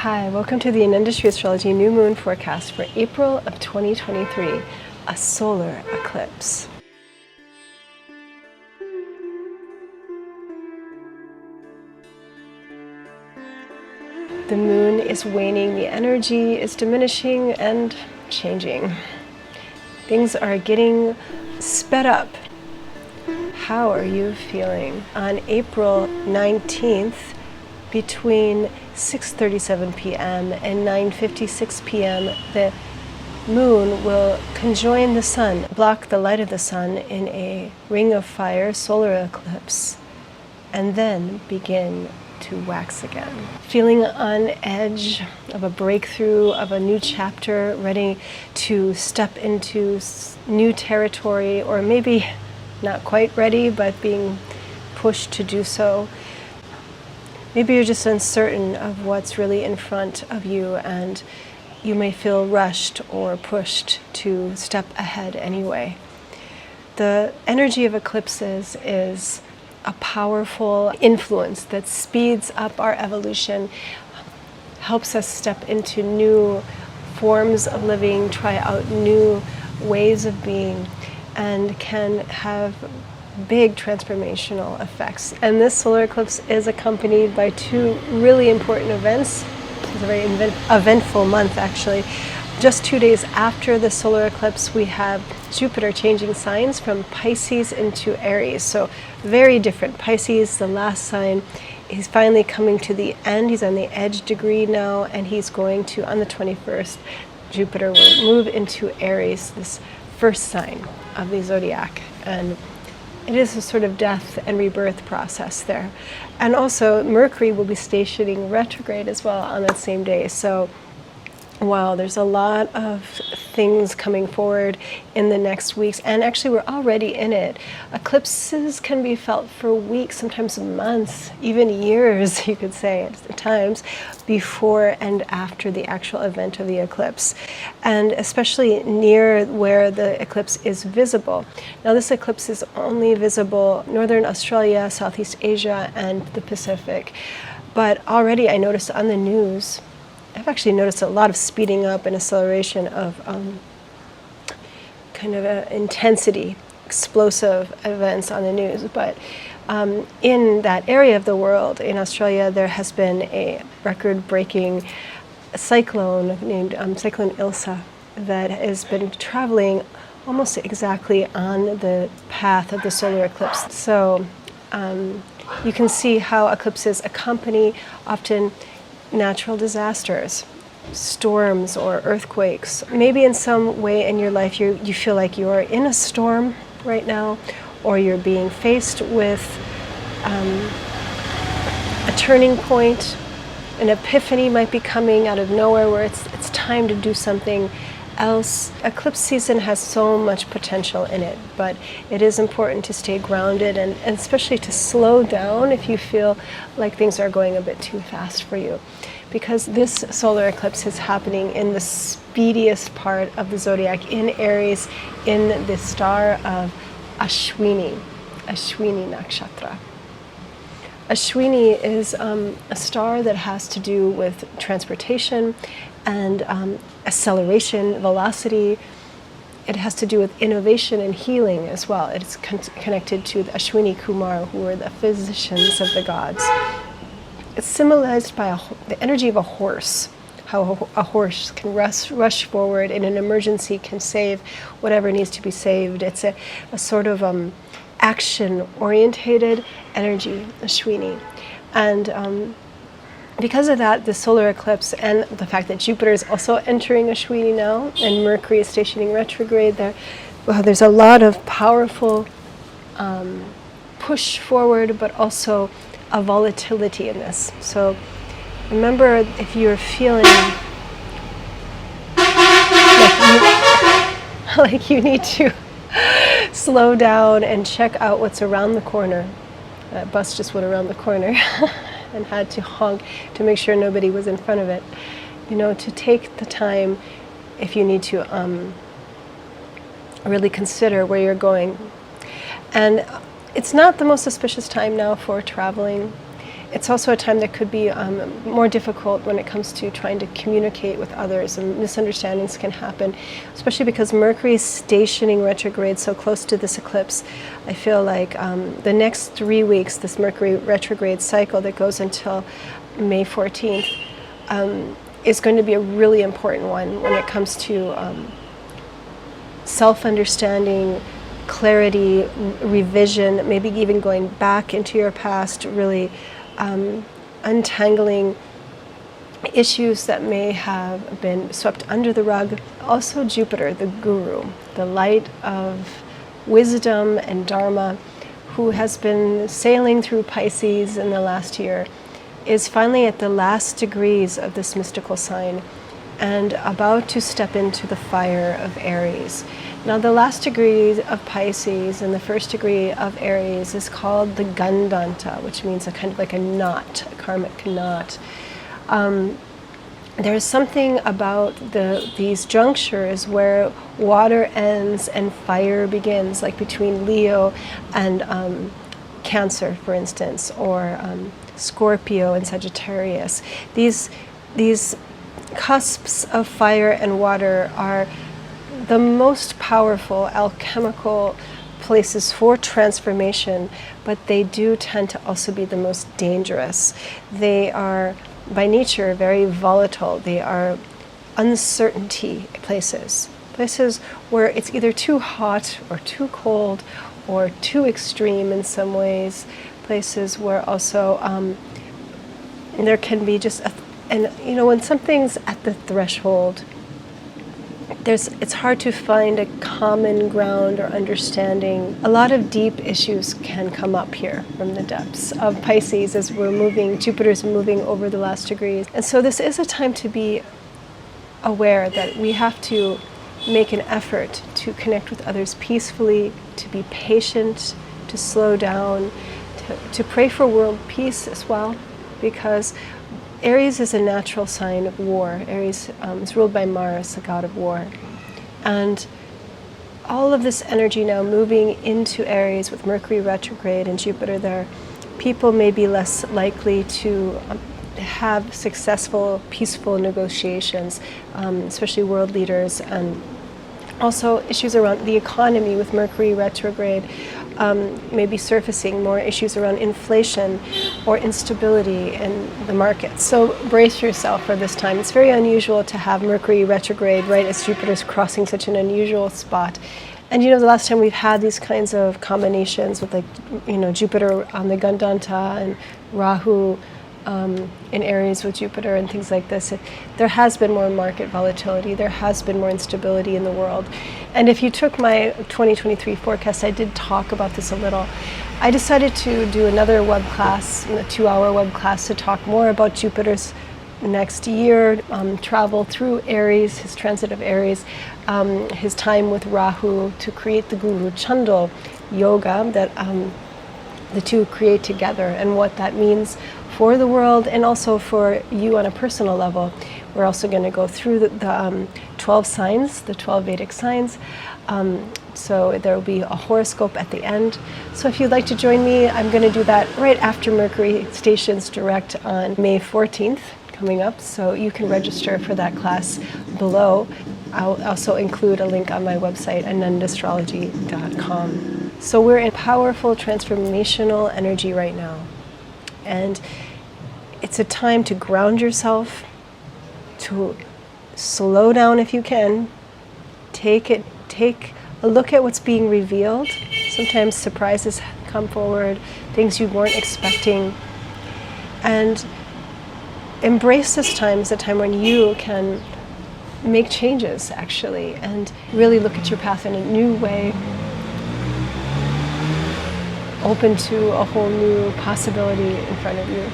Hi, welcome to the Industry Astrology New Moon Forecast for April of 2023, a solar eclipse. The moon is waning, the energy is diminishing and changing. Things are getting sped up. How are you feeling? On April 19th, between 6:37 p.m. and 9:56 p.m., the moon will conjoin the sun, block the light of the sun in a ring of fire solar eclipse, and then begin to wax again. Feeling on edge of a breakthrough, of a new chapter, ready to step into new territory, or maybe not quite ready, but being pushed to do so. Maybe you're just uncertain of what's really in front of you, and you may feel rushed or pushed to step ahead anyway. The energy of eclipses is a powerful influence that speeds up our evolution, helps us step into new forms of living, try out new ways of being, and can have big transformational effects. And this solar eclipse is accompanied by two really important events. It's a very eventful month, actually. Just 2 days after the solar eclipse, we have Jupiter changing signs from Pisces into Aries. So very different. Pisces, the last sign, he's finally coming to the end. He's on the edge degree now, and he's going to, on the 21st, Jupiter will move into Aries, this first sign of the zodiac. And it is a sort of death and rebirth process there. And also Mercury will be stationing retrograde as well on that same day. So wow, there's a lot of things coming forward in the next weeks, and actually we're already in it. Eclipses can be felt for weeks, sometimes months, even years, you could say at times, before and after the actual event of the eclipse, and especially near where the eclipse is visible. Now this eclipse is only visible Northern Australia, Southeast Asia, and the Pacific. But already I noticed on the news, I've actually noticed a lot of speeding up and acceleration of kind of intensity, explosive events on the news. But in that area of the world, in Australia, there has been a record-breaking cyclone named Cyclone Ilsa that has been traveling almost exactly on the path of the solar eclipse. So you can see how eclipses accompany often natural disasters, storms or earthquakes. Maybe in some way in your life you feel like you're in a storm right now, or you're being faced with a turning point. An epiphany might be coming out of nowhere where it's time to do something else. Eclipse season has so much potential in it, but it is important to stay grounded and especially to slow down if you feel like things are going a bit too fast for you. Because this solar eclipse is happening in the speediest part of the zodiac, in Aries, in the star of Ashwini Nakshatra. Ashwini is a star that has to do with transportation and acceleration, velocity. It has to do with innovation and healing as well. It's connected to the Ashwini Kumar, who are the physicians of the gods. It's symbolized by the energy of a horse, how a horse can rush forward in an emergency, can save whatever needs to be saved. It's a sort of action-orientated energy, Ashwini. And because of that, the solar eclipse and the fact that Jupiter is also entering Ashwini now, and Mercury is stationing retrograde there, well, there's a lot of powerful push forward, but also a volatility in this. So remember, if you're feeling like you need to slow down and check out what's around the corner. That bus just went around the corner and had to honk to make sure nobody was in front of it. You know, to take the time if you need to really consider where you're going. And it's not the most auspicious time now for traveling. it's also a time that could be more difficult when it comes to trying to communicate with others, and misunderstandings can happen, especially because Mercury is stationing retrograde so close to this eclipse. I feel like the next 3 weeks, this Mercury retrograde cycle that goes until May 14th, is going to be a really important one when it comes to self-understanding, clarity, revision, maybe even going back into your past, really untangling issues that may have been swept under the rug. Also Jupiter, the guru, the light of wisdom and dharma, who has been sailing through Pisces in the last year, is finally at the last degrees of this mystical sign and about to step into the fire of Aries. Now, the last degree of Pisces and the first degree of Aries is called the Gandanta, which means a kind of like a knot, a karmic knot. There's something about these junctures where water ends and fire begins, like between Leo and Cancer, for instance, or Scorpio and Sagittarius. These cusps of fire and water are the most powerful alchemical places for transformation, but they do tend to also be the most dangerous. They are, by nature, very volatile. They are uncertainty places where it's either too hot or too cold or too extreme in some ways, places where also there can be just when something's at the threshold, it's hard to find a common ground or understanding. A lot of deep issues can come up here from the depths of Pisces as Jupiter's moving over the last degrees. And so this is a time to be aware that we have to make an effort to connect with others peacefully, to be patient, to slow down, to pray for world peace as well, because Aries is a natural sign of war. Aries is ruled by Mars, the god of war. And all of this energy now moving into Aries with Mercury retrograde and Jupiter there, people may be less likely to have successful, peaceful negotiations, especially world leaders, and also issues around the economy with Mercury retrograde. Maybe surfacing more issues around inflation or instability in the market. So brace yourself for this time. It's very unusual to have Mercury retrograde right as Jupiter's crossing such an unusual spot. And the last time we've had these kinds of combinations with Jupiter on the Gandanta and Rahu in Aries with Jupiter and things like this, there has been more market volatility. There has been more instability in the world. And if you took my 2023 forecast, I did talk about this a little. I decided to do another web class, a 2-hour web class, to talk more about Jupiter's next year, travel through Aries, his transit of Aries, his time with Rahu to create the Guru Chandal yoga that the two create together, and what that means for the world and also for you on a personal level. We're also going to go through the 12 signs, the 12 Vedic signs. So there will be a horoscope at the end. So if you'd like to join me, I'm going to do that right after Mercury stations direct on May 14th coming up. So you can register for that class below. I'll also include a link on my website, anandastrology.com. So we're in powerful transformational energy right now. And it's a time to ground yourself, to slow down if you can, take a look at what's being revealed. Sometimes surprises come forward, things you weren't expecting, and embrace this time as a time when you can make changes, actually, and really look at your path in a new way, open to a whole new possibility in front of you.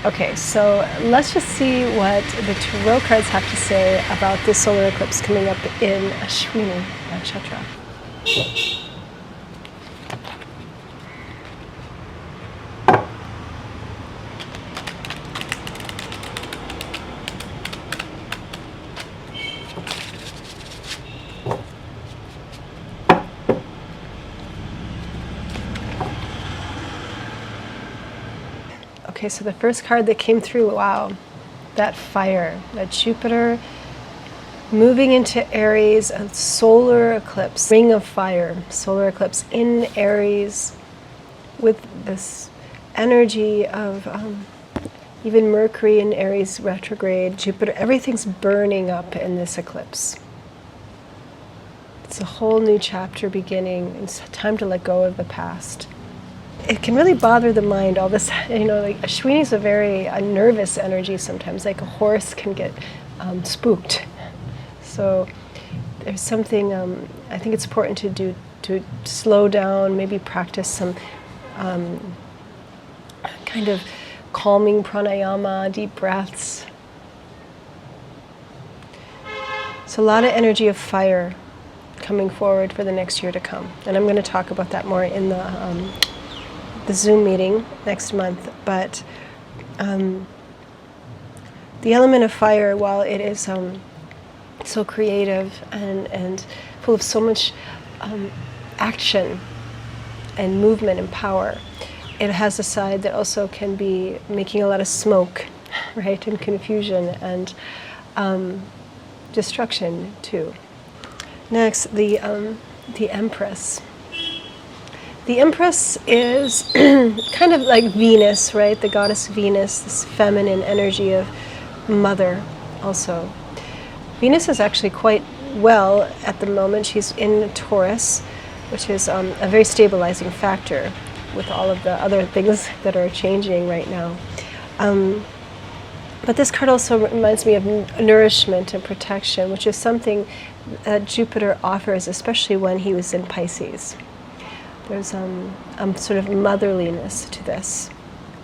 Okay, so let's just see what the tarot cards have to say about this solar eclipse coming up in Ashwini Nakshatra. Okay, so the first card that came through, wow, that fire, that Jupiter moving into Aries, a solar eclipse, ring of fire, solar eclipse in Aries, with this energy of even Mercury in Aries retrograde, Jupiter, everything's burning up in this eclipse. It's a whole new chapter beginning. It's time to let go of the past. It can really bother the mind, all this, like Ashwini is a very nervous energy sometimes, like a horse can get spooked. So there's something, I think it's important to slow down, maybe practice some kind of calming pranayama, deep breaths. So a lot of energy of fire coming forward for the next year to come. And I'm going to talk about that more in the Zoom meeting next month. But the element of fire, while it is so creative and full of so much action and movement and power, it has a side that also can be making a lot of smoke, right, and confusion and destruction too. Next, the Empress. The Empress is kind of like Venus, right? The goddess Venus, this feminine energy of mother also. Venus is actually quite well at the moment. She's in Taurus, which is a very stabilizing factor with all of the other things that are changing right now. But this card also reminds me of nourishment and protection, which is something that Jupiter offers, especially when he was in Pisces. There's sort of motherliness to this.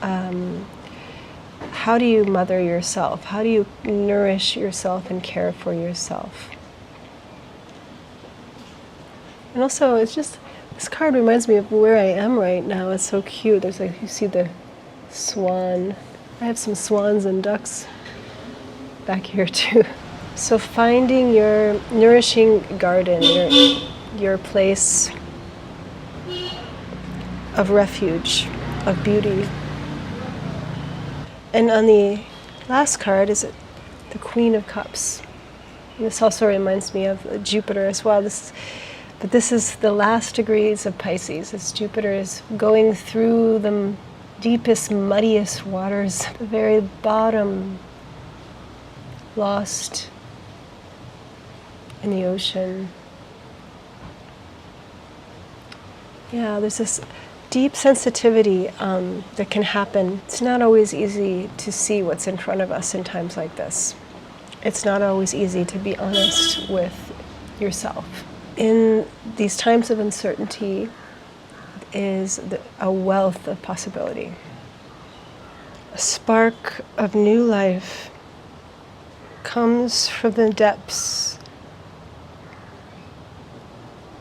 How do you mother yourself? How do you nourish yourself and care for yourself? And also, it's just, this card reminds me of where I am right now. It's so cute. There's like, you see the swan. I have some swans and ducks back here too. So finding your nourishing garden, your place of refuge, of beauty. And on the last card is the Queen of Cups. And this also reminds me of Jupiter as well. But this is the last degrees of Pisces. As Jupiter is going through the deepest, muddiest waters, the very bottom, lost in the ocean. Yeah, there's this deep sensitivity that can happen. It's not always easy to see what's in front of us in times like this. It's not always easy to be honest with yourself. In these times of uncertainty is a wealth of possibility. A spark of new life comes from the depths.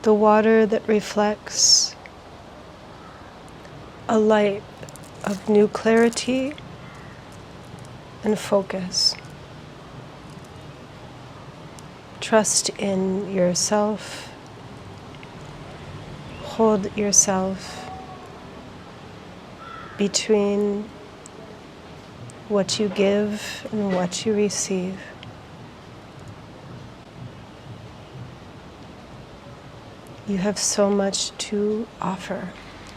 The water that reflects a light of new clarity and focus. Trust in yourself. Hold yourself between what you give and what you receive. You have so much to offer.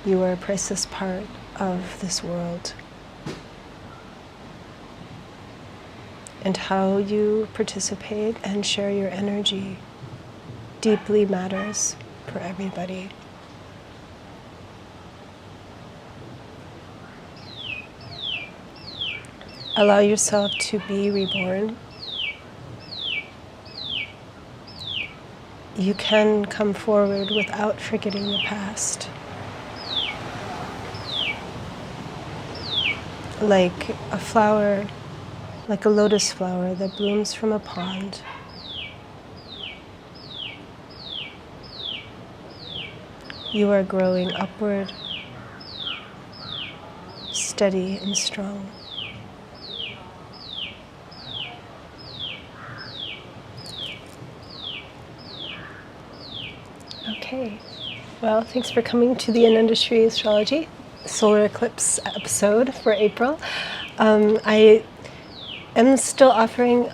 You are a priceless part of this world. And how you participate and share your energy deeply matters for everybody. Allow yourself to be reborn. You can come forward without forgetting the past. Like a flower, like a lotus flower that blooms from a pond. You are growing upward, steady and strong. Okay, well, thanks for coming to the Anandashri Astrology. solar eclipse episode for April. I am still offering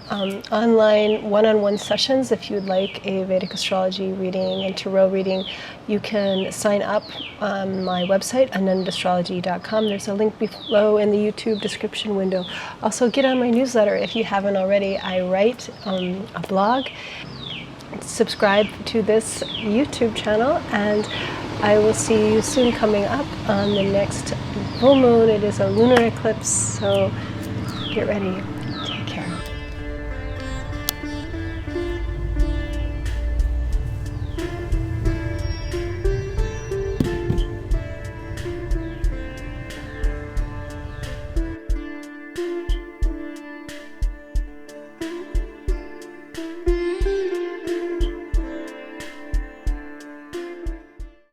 online one-on-one sessions. If you'd like a Vedic astrology reading and tarot reading, you can sign up on my website, anandastrology.com. There's a link below in the YouTube description window. Also, get on my newsletter if you haven't already. I write a blog. Subscribe to this YouTube channel, and I will see you soon coming up on the next full moon. It is a lunar eclipse, so get ready.